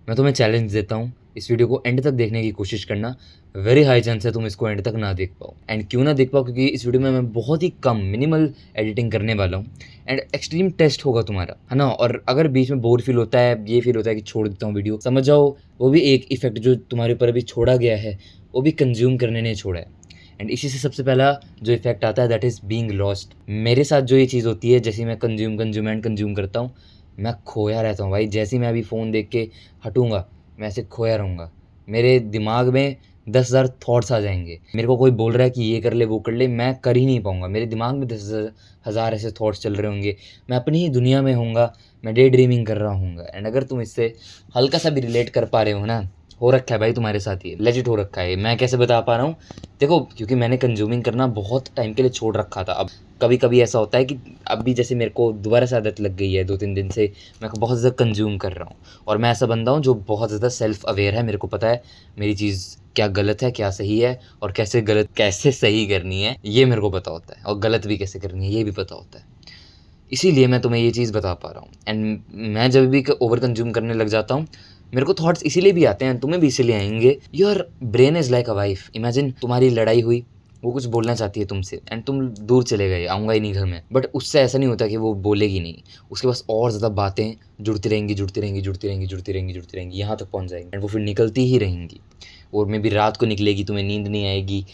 मैं तुम्हें चैलेंज देता हूँ, इस वीडियो को एंड तक देखने की कोशिश करना। वेरी हाई चांस है तुम इसको एंड तक ना देख पाओ। एंड क्यों ना देख पाओ, क्योंकि इस वीडियो में मैं बहुत ही कम मिनिमल एडिटिंग करने वाला हूँ एंड एक्सट्रीम टेस्ट होगा तुम्हारा, है ना। और अगर बीच में बोर फील होता है, ये फील होता है कि छोड़ देता हूँ वीडियो, समझ जाओ वो भी एक इफेक्ट जो तुम्हारे ऊपर अभी छोड़ा गया है, वो भी कंज्यूम करने ने छोड़ा है। एंड इसी से सबसे पहला जो इफेक्ट आता है दैट इज़ बीइंग लॉस्ट। मेरे साथ जो ये चीज़ होती है, जैसे मैं कंज्यूम करता हूँ, मैं खोया रहता हूँ भाई। जैसे ही मैं अभी फ़ोन देख के हटूँगा, मैं ऐसे खोया रहूँगा। मेरे दिमाग में 10,000 थॉट्स आ जाएंगे। मेरे को कोई बोल रहा है कि ये कर ले वो कर ले, मैं कर ही नहीं पाऊँगा। मेरे दिमाग में 10,000 ऐसे थॉट्स चल रहे होंगे, मैं अपनी ही दुनिया में होऊंगा, मैं डे ड्रीमिंग कर रहा हूँगा। एंड अगर तुम इससे हल्का सा भी रिलेट कर पा रहे हो ना, हो रखा है भाई तुम्हारे साथ, ये लेजिट हो रखा है। मैं कैसे बता पा रहा हूँ, देखो, क्योंकि मैंने कंज्यूमिंग करना बहुत टाइम के लिए छोड़ रखा था। अब कभी कभी ऐसा होता है कि अब भी जैसे मेरे को दोबारा से आदत लग गई है, 2-3 दिन से मैं बहुत ज़्यादा कंज्यूम कर रहा हूँ। और मैं ऐसा बंदा हूँ जो बहुत ज़्यादा सेल्फ अवेयर है। मेरे को पता है मेरी चीज़ क्या गलत है, क्या सही है, और कैसे सही करनी है, ये मेरे को पता होता है। और गलत भी कैसे करनी है, ये भी पता होता है। इसीलिए मैं तुम्हें ये चीज़ बता पा रहा हूँ। एंड मैं जब भी ओवर कंज्यूम करने लग जाता हूँ, मेरे को थॉट्स इसीलिए भी आते हैं, तुम्हें भी इसीलिए आएंगे। Your brain is like a wife. Imagine तुम्हारी लड़ाई हुई, वो कुछ बोलना चाहती है तुमसे एंड तुम दूर चले गए, आऊँगा ही नहीं घर में। बट उससे ऐसा नहीं होता कि वो बोलेगी नहीं, उसके पास और ज़्यादा बातें जुड़ती रहेंगी, यहाँ तक पहुँच जाएंगी। एंड वो फिर निकलती ही रहेंगी। और मे भी रात को निकलेगी, तुम्हें नींद नहीं आएगी,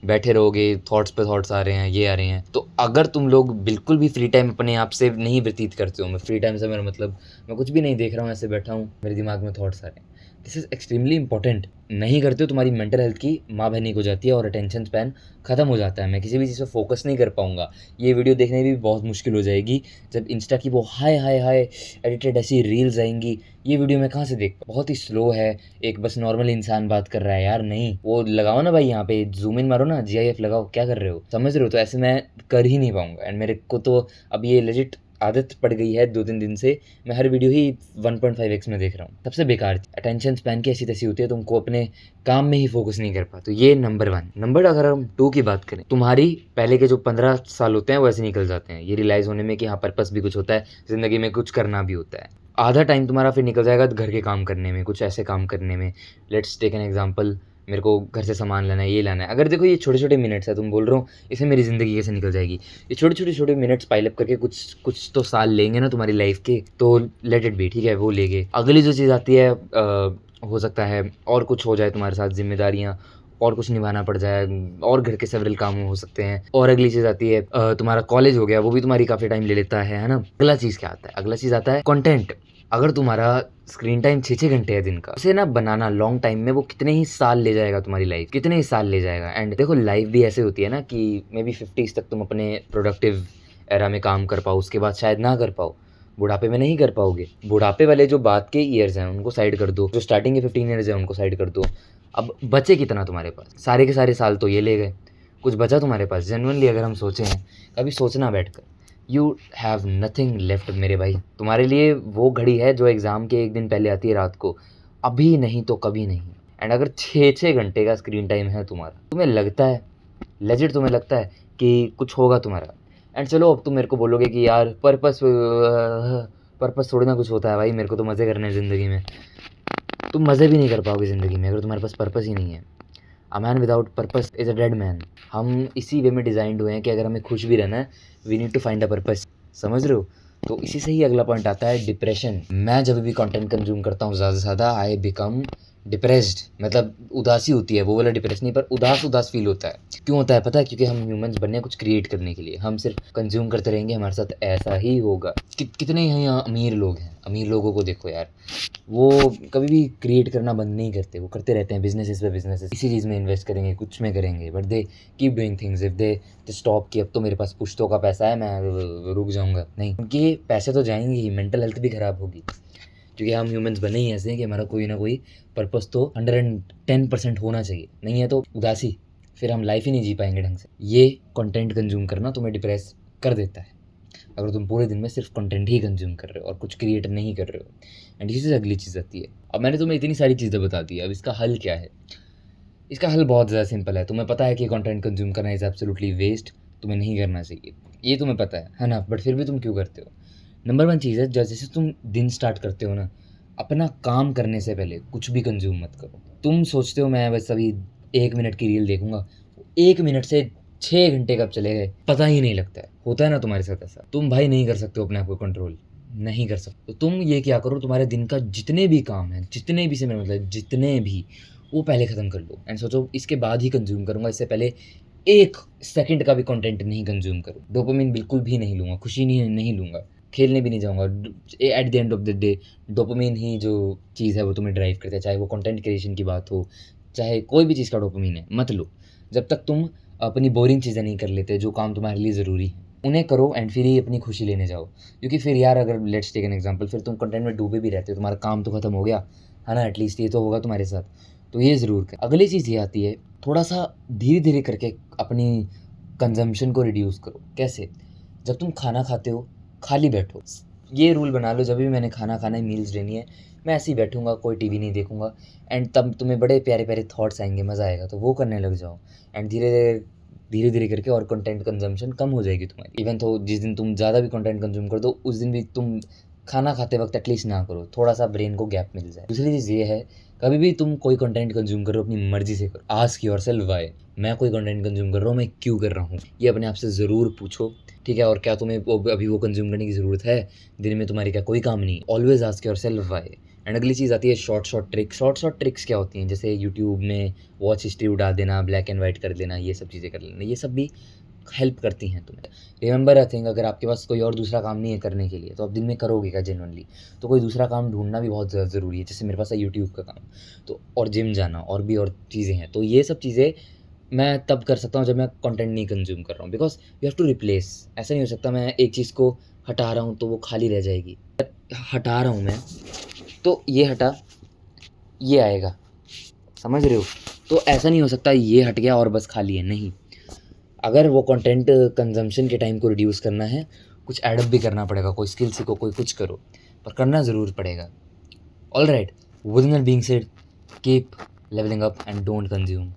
बैठे रहोगे, थॉट्स पे थॉट्स आ रहे हैं, ये आ रहे हैं। तो अगर तुम लोग बिल्कुल भी फ्री टाइम अपने आप से नहीं व्यतीत करते हो, मैं फ्री टाइम से मेरा मतलब मैं कुछ भी नहीं देख रहा हूँ, ऐसे बैठा हूँ, मेरे दिमाग में थॉट्स आ रहे हैं, दिस इज़ एक्सट्रीमली इंपॉर्टेंट। नहीं करते हो, तुम्हारी मेंटल हेल्थ की माँ बहनी हो जाती है और अटेंशन स्पैन खत्म हो जाता है। मैं किसी भी चीज़ पर फोकस नहीं कर पाऊंगा। ये वीडियो देखने भी बहुत मुश्किल हो जाएगी जब इंस्टा की वो हाय हाय हाय एडिटेड ऐसी रील्स आएंगी। ये वीडियो मैं कहाँ से देख, बहुत ही स्लो है, एक बस नॉर्मल इंसान बात कर रहा है यार। नहीं, वो लगाओ ना भाई, यहाँ पे जूम इन मारो ना, GIF लगाओ, क्या कर रहे हो, समझ रहे हो। तो ऐसे मैं कर ही नहीं पाऊंगा। एंड मेरे को तो अब ये लेजिट आदत पड़ गई है 2-3 दिन से, मैं हर वीडियो ही 1.5x में देख रहा हूँ। सबसे बेकार अटेंशन स्पैन की ऐसी तैसी होती है, तुमको अपने काम में ही फोकस नहीं कर पाते। तो ये नंबर 1। नंबर अगर हम 2 की बात करें, तुम्हारी पहले के जो 15 साल होते हैं वो ऐसे निकल जाते हैं, ये रियलाइज होने में कि हाँ पर्पस भी कुछ होता है ज़िंदगी में, कुछ करना भी होता है। आधा टाइम तुम्हारा फिर निकल जाएगा घर के काम करने में, कुछ ऐसे काम करने में। लेट्स टेक एन एग्जांपल, मेरे को घर से सामान लाना है, ये लाना है। अगर देखो ये छोटे छोटे मिनट्स है, तुम बोल रहे हो इसमें मेरी ज़िंदगी कैसे निकल जाएगी, ये छोटे मिनट्स पाइल अप करके कुछ कुछ तो साल लेंगे ना तुम्हारी लाइफ के, तो लेट इट बी, ठीक है, वो लेंगे। अगली जो चीज़ आती है, हो सकता है और कुछ हो जाए तुम्हारे साथ, जिम्मेदारियाँ और कुछ निभाना पड़ जाए, और घर के सेवरल काम हो सकते हैं। और अगली चीज़ आती है, तुम्हारा कॉलेज हो गया, वो भी तुम्हारी काफ़ी टाइम ले लेता है ना। अगला चीज़ क्या आता है, अगला चीज़ आता है कंटेंट। अगर तुम्हारा स्क्रीन टाइम 6-6 घंटे है दिन का, उसे ना बनाना लॉन्ग टाइम में वो कितने ही साल ले जाएगा, तुम्हारी लाइफ कितने ही साल ले जाएगा। एंड देखो लाइफ भी ऐसे होती है ना कि मे बी 50s तक तुम अपने प्रोडक्टिव एरा में काम कर पाओ, उसके बाद शायद ना कर पाओ, बुढ़ापे में नहीं कर पाओगे। बुढ़ापे वाले जो बाद के ईयर्स हैं उनको साइड कर दो, जो स्टार्टिंग के 15 ईयर्स हैं उनको साइड कर दो। अब बचे कितना तुम्हारे पास, सारे के सारे साल तो ये ले गए, कुछ बचा तुम्हारे पास जेन्युइनली अगर हम सोचें, कभी सोचना बैठकर, यू हैव नथिंग लेफ्ट मेरे भाई। तुम्हारे लिए वो घड़ी है जो एग्ज़ाम के एक दिन पहले आती है रात को, अभी नहीं तो कभी नहीं। एंड अगर 6-6 घंटे का स्क्रीन टाइम है तुम्हारा, तुम्हें लगता है, लेजिट तुम्हें लगता है कि कुछ होगा तुम्हारा। एंड चलो अब तुम मेरे को बोलोगे कि यार पर्पस थोड़ी ना कुछ होता है भाई, मेरे को तो मज़े करने हैं ज़िंदगी में। तुम मज़े भी नहीं कर पाओगे ज़िंदगी में अगर तुम्हारे पास पर्पस ही नहीं है। A man without purpose is a dead man. हम इसी वे में डिज़ाइंड हुए हैं कि अगर हमें खुश भी रहना है, we need to find a purpose, समझ रहे हो। तो इसी से ही अगला पॉइंट आता है डिप्रेशन। मैं जब भी कंटेंट कंज्यूम करता हूँ ज़्यादा से ज़्यादा, आई बिकम डिप्रेस्ड, मतलब उदासी होती है, वो वाला डिप्रेस नहीं, पर उदास फील होता है। क्यों होता है पता है, क्योंकि हम ह्यूमंस बनने कुछ क्रिएट करने के लिए, हम सिर्फ कंज्यूम करते रहेंगे, हमारे साथ ऐसा ही होगा। कितने यहाँ अमीर लोग हैं, अमीर लोगों को देखो यार, वो कभी भी क्रिएट करना बंद नहीं करते, वो करते रहते हैं बिजनेसेस पे बिजनेसेस, इसी चीज़ में इन्वेस्ट करेंगे, कुछ में करेंगे, but they keep doing things. If they stop कि अब तो मेरे पास पुश्तों का पैसा है, मैं रुक जाऊंगा, नहीं, उनके पैसे तो जाएंगे ही, मेंटल हेल्थ भी ख़राब होगी। क्योंकि हम ह्यूमंस बने ही ऐसे हैं कि हमारा कोई ना कोई पर्पस तो 110% होना चाहिए, नहीं है तो उदासी, फिर हम लाइफ ही नहीं जी पाएंगे ढंग से। ये कंटेंट कंज्यूम करना तुम्हें डिप्रेस कर देता है, अगर तुम पूरे दिन में सिर्फ कंटेंट ही कंज्यूम कर रहे हो और कुछ क्रिएट नहीं कर रहे हो। एंड इसी से अगली चीज़ आती है। अब मैंने तुम्हें इतनी सारी चीज़ें बता दी, अब इसका हल क्या है। इसका हल बहुत ज़्यादा सिंपल है। तुम्हें पता है कि कंटेंट कंज्यूम करना इज़ एब्सोल्युटली वेस्ट, तुम्हें नहीं करना चाहिए, ये तुम्हें पता है ना, बट फिर भी तुम क्यों करते हो। नंबर 1 चीज़ है, जैसे तुम दिन स्टार्ट करते हो ना, अपना काम करने से पहले कुछ भी कंज़्यूम मत करो। तुम सोचते हो मैं बस अभी 1 मिनट की रील देखूँगा, 1 मिनट से 6 घंटे कब चले गए पता ही नहीं लगता है। होता है ना तुम्हारे साथ ऐसा? तुम भाई नहीं कर सकते हो अपने आप को कंट्रोल, नहीं कर सकते। तो तुम ये क्या करो, तुम्हारे दिन का जितने भी काम हैं, जितने भी से मेरा मतलब जितने भी, वो पहले ख़त्म कर लो एंड सोचो इसके बाद ही कंज़्यूम करूँगा, इससे पहले 1 सेकंड का भी कंटेंट नहीं कंज़्यूम करूँ। डोपामाइन बिल्कुल भी नहीं लूँगा, खुशी नहीं लूँगा, खेलने भी नहीं जाऊँगा। At the end of the day dopamine ही जो चीज़ है वो तुम्हें ड्राइव करता है, चाहे वो कंटेंट क्रिएशन की बात हो, चाहे कोई भी चीज़ का डोपामाइन है, मत लो। जब तक तुम अपनी बोरिंग चीज़ें नहीं कर लेते, जो काम तुम्हारे लिए ज़रूरी है, उन्हें करो एंड फिर ही अपनी खुशी लेने जाओ। क्योंकि फिर यार अगर लेट्स टेक एन एग्ज़ाम्पल, फिर तुम कंटेंट में डूबे भी रहते हो, तुम्हारा काम तो ख़त्म हो गया, है ना? एटलीस्ट ये तो होगा तुम्हारे साथ। तो ये ज़रूर करें। अगली चीज़ ये आती है, थोड़ा-सा धीरे-धीरे करके अपनी कंज़म्पशन को रिड्यूस करो। कैसे? जब तुम खाना खाते हो, खाली बैठो। ये रूल बना लो, जब भी मैंने खाना खाना है, मील्स लेनी है, मैं ऐसे ही बैठूँगा, कोई टीवी नहीं देखूँगा एंड तब तुम्हें बड़े प्यारे-प्यारे थॉट्स आएँगे, मज़ा आएगा, तो वो करने लग जाओ एंड धीरे-धीरे करके और कंटेंट कंज़म्पशन कम हो जाएगी तुम्हारी। इवन तो जिस दिन तुम ज़्यादा भी कंटेंट कंज़्यूम कर दो, उस दिन भी तुम खाना खाते वक़्त एटलीस्ट ना करो, थोड़ा-सा ब्रेन को गैप मिल जाए। दूसरी चीज़ ये है, कभी भी तुम कोई कंटेंट कंज़्यूम कर रहे हो, अपनी मर्ज़ी से करो। Ask yourself why? मैं कोई कंटेंट कंज़्यूम कर रहा हूँ, मैं क्यों कर रहा हूँ? ये अपने आप से ज़रूर पूछो, ठीक है? और क्या तुम्हें वो अभी वो कंज़्यूम करने की ज़रूरत है? दिन में तुम्हारी क्या कोई काम नहीं? Always ask yourself why. And अगली चीज़ आती है शॉर्ट ट्रिक्स। शॉर्ट ट्रिक्स क्या होती हैं? जैसे यूट्यूब में वॉच हिस्ट्री उड़ा देना, ब्लैक एंड व्हाइट कर देना, ये सब चीज़ें कर लेना, ये सब भी हेल्प करती हैं तुम्हें। रिमेंबर अ थिंग, अगर आपके पास कोई और दूसरा काम नहीं है करने के लिए, तो आप दिन में करोगे क्या जेन्युइनली? तो कोई दूसरा काम ढूँढना भी बहुत ज़रूरी है। जैसे मेरे पास है यूट्यूब का काम, तो और जिम जाना और भी और चीज़ें हैं। तो ये सब चीज़ें मैं तब कर सकता हूँ जब मैं कंटेंट नहीं कंज़्यूम कर रहा हूँ, because you have to replace. ऐसा नहीं हो सकता मैं एक चीज़ को हटा रहा हूँ तो वो खाली रह जाएगी। हटा रहा हूँ मैं, तो ये हटा, ये आएगा, समझ रहे हो? तो ऐसा नहीं हो सकता ये हट गया और बस खाली है, नहीं। अगर वो कंटेंट कंज़म्पशन के टाइम को रिड्यूस करना है, कुछ एड अप भी करना पड़ेगा, कोई स्किल सीखो, कोई कुछ करो, पर करना ज़रूर पड़ेगा। Alright, with that being said, keep levelling up and don't consume.